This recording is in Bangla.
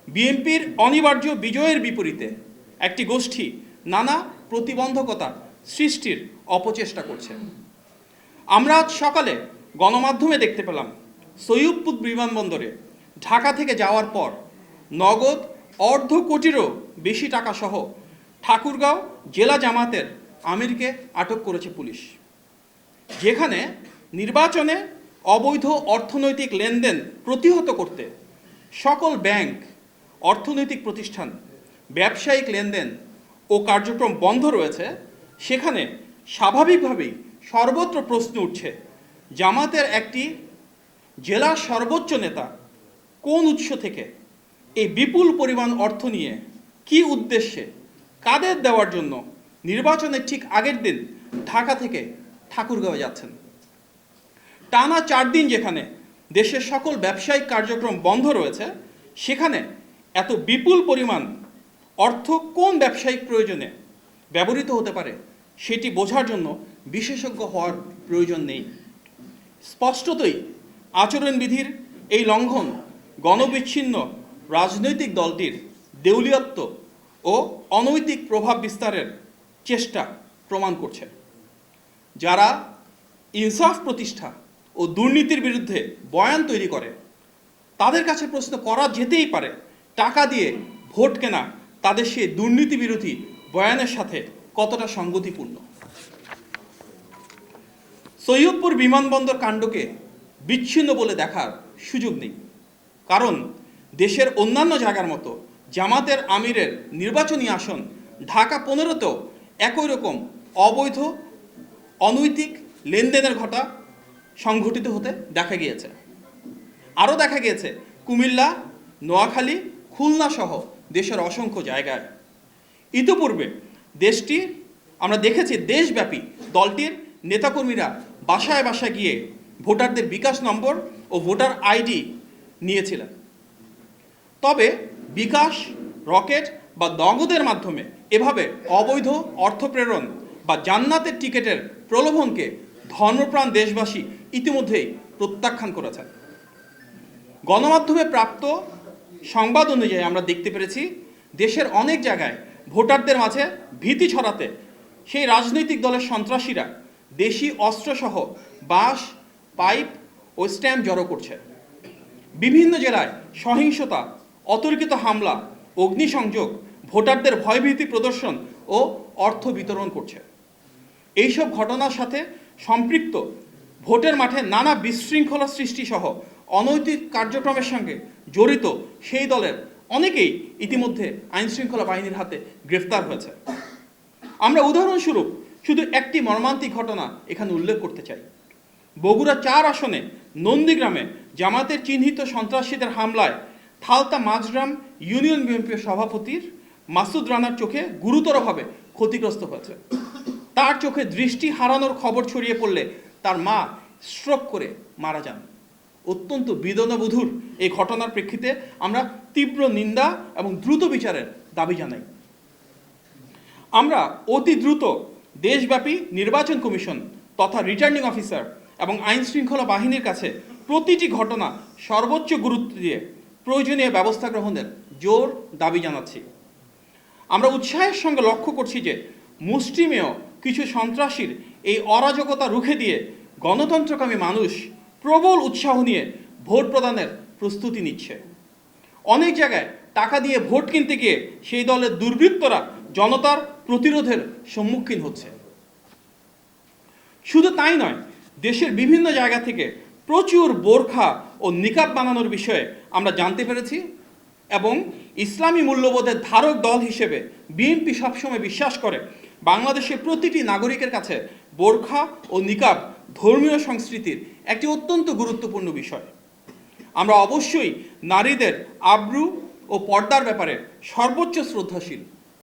বিএনপির অনিবার্য বিজয়ের বিপরীতে একটি গোষ্ঠী নানা প্রতিবন্ধকতা সৃষ্টির অপচেষ্টা করছে। আমরা আজ সকালে গণমাধ্যমে দেখতে পেলাম সৈয়দপুর বিমানবন্দরে ঢাকা থেকে যাওয়ার পর নগদ $1.5 কোটিরও বেশি টাকা সহ ঠাকুরগাঁও জেলা জামাতের আমিরকে আটক করেছে পুলিশ, যেখানে নির্বাচনে অবৈধ অর্থনৈতিক লেনদেন প্রতিহত করতে সকল ব্যাংক, অর্থনৈতিক প্রতিষ্ঠান, ব্যবসায়িক লেনদেন ও কার্যক্রম বন্ধ রয়েছে, সেখানে স্বাভাবিকভাবেই সর্বত্র প্রশ্ন উঠছে জামাতের একটি জেলার সর্বোচ্চ নেতা কোন উৎস থেকে এই বিপুল পরিমাণ অর্থ নিয়ে কি উদ্দেশ্যে, কাদের দেওয়ার জন্য নির্বাচনের ঠিক আগের দিন ঢাকা থেকে ঠাকুরগাঁও যাচ্ছেন। টানা 4 দিন যেখানে দেশের সকল ব্যবসায়িক কার্যক্রম বন্ধ রয়েছে, সেখানে এত বিপুল পরিমাণ অর্থ কোন ব্যবসায়িক প্রয়োজনে ব্যবহৃত হতে পারে সেটি বোঝার জন্য বিশেষজ্ঞ হওয়ার প্রয়োজন নেই। স্পষ্টতই আচরণবিধির এই লঙ্ঘন গণবিচ্ছিন্ন রাজনৈতিক দলটির দেউলিয়ত্ব ও অনৈতিক প্রভাব বিস্তারের চেষ্টা প্রমাণ করছে। যারা ইনসাফ প্রতিষ্ঠা ও দুর্নীতির বিরুদ্ধে বয়ান তৈরি করে, তাদের কাছে প্রশ্ন করা যেতেই পারে টাকা দিয়ে ভোট কেনা তাদের সেই দুর্নীতি বিরোধী বয়ানের সাথে কতটা সঙ্গতিপূর্ণ। সৈয়দপুর বিমানবন্দর কাণ্ডকে বিচ্ছিন্ন বলে দেখার সুযোগ নেই, কারণ দেশের অন্যান্য জায়গার মতো জামাতের আমিরের নির্বাচনী আসন ঢাকা 15তেও একই রকম অবৈধ অনৈতিক লেনদেনের ঘটা সংঘটিত হতে দেখা গিয়েছে। আরও দেখা গিয়েছে কুমিল্লা, নোয়াখালী, খুলনা সহ দেশের অসংখ্য জায়গায়। ইতিপূর্বে দেশটি আমরা দেখেছি দেশব্যাপী দলটির নেতাকর্মীরা বাসায় বাসায় গিয়ে ভোটারদের বিকাশ নম্বর ও ভোটার আইডি নিয়েছিলেন। তবে বিকাশ, রকেট বা নগদের মাধ্যমে এভাবে অবৈধ অর্থ প্রেরণ বা জান্নাতের টিকিটের প্রলোভনকে ধর্মপ্রাণ দেশবাসী ইতিমধ্যেই প্রত্যাখ্যান করেছেন। গণমাধ্যমে প্রাপ্ত সংবাদ অনুযায়ী আমরা দেখতে পেরেছি দেশের অনেক জায়গায় ভোটারদের মাঝে ভীতি ছড়াতে সেই রাজনৈতিক দলের সন্ত্রাসীরা দেশি অস্ত্রসহ বাঁশ, পাইপ ও স্ট্যাম্প জড়ো করছে। বিভিন্ন জেলায় সহিংসতা, অতর্কিত হামলা, অগ্নিসংযোগ, ভোটারদের ভয়ভীতি প্রদর্শন ও অর্থ বিতরণ করছে। এইসব ঘটনার সাথে সম্পৃক্ত ভোটের মাঠে নানা বিশৃঙ্খলা সৃষ্টি সহ অনৈতিক কার্যক্রমের সঙ্গে জড়িত সেই দলের অনেকেই ইতিমধ্যে আইনশৃঙ্খলা বাহিনীর হাতে গ্রেফতার হয়েছে। আমরা উদাহরণস্বরূপ শুধু একটি মর্মান্তিক ঘটনা এখানে উল্লেখ করতে চাই। বগুড়া 4 আসনে নন্দীগ্রামে জামাতের চিহ্নিত সন্ত্রাসীদের হামলায় থালতা মাঝগ্রাম ইউনিয়ন বিএনপির সভাপতির মাসুদ রানার চোখে গুরুতরভাবে ক্ষতিগ্রস্ত হয়েছে। তার চোখে দৃষ্টি হারানোর খবর ছড়িয়ে পড়লে তার মা স্ট্রোক করে মারা যান। অত্যন্ত বেদনাবহুল এই ঘটনার প্রেক্ষিতে আমরা তীব্র নিন্দা এবং দ্রুত বিচারের দাবি জানাই। আমরা অতি দ্রুত দেশব্যাপী নির্বাচন কমিশন তথা রিটার্নিং অফিসার এবং আইন শৃঙ্খলা বাহিনীর কাছে প্রতিটি ঘটনা সর্বোচ্চ গুরুত্ব দিয়ে প্রয়োজনীয় ব্যবস্থা গ্রহণের জোর দাবি জানাচ্ছি। আমরা উৎসাহের সঙ্গে লক্ষ্য করছি যে মুষ্টিমেয় কিছু সন্ত্রাসীর এই অরাজকতা রুখে দিয়ে গণতন্ত্রকামী মানুষ প্রবল উৎসাহ নিয়ে ভোট প্রদানের প্রস্তুতি নিচ্ছে। অনেক জায়গায় টাকা দিয়ে ভোট কিনতে গিয়ে সেই দলের দুর্বৃত্তরা জনতার প্রতিরোধের সম্মুখীন হচ্ছে। শুধু তাই নয়, দেশের বিভিন্ন জায়গা থেকে প্রচুর বোরখা ও নিকাব বানানোর বিষয়ে আমরা জানতে পেরেছি এবং ইসলামী মূল্যবোধের ধারক দল হিসেবে বিএনপি সবসময় বিশ্বাস করে বাংলাদেশের প্রতিটি নাগরিকের কাছে বোরখা ও নিকাব ধর্মীয় সংস্কৃতির একটি অত্যন্ত গুরুত্বপূর্ণ বিষয়। আমরা অবশ্যই নারীদের আব্রু ও পর্দার ব্যাপারে সর্বোচ্চ শ্রদ্ধাশীল।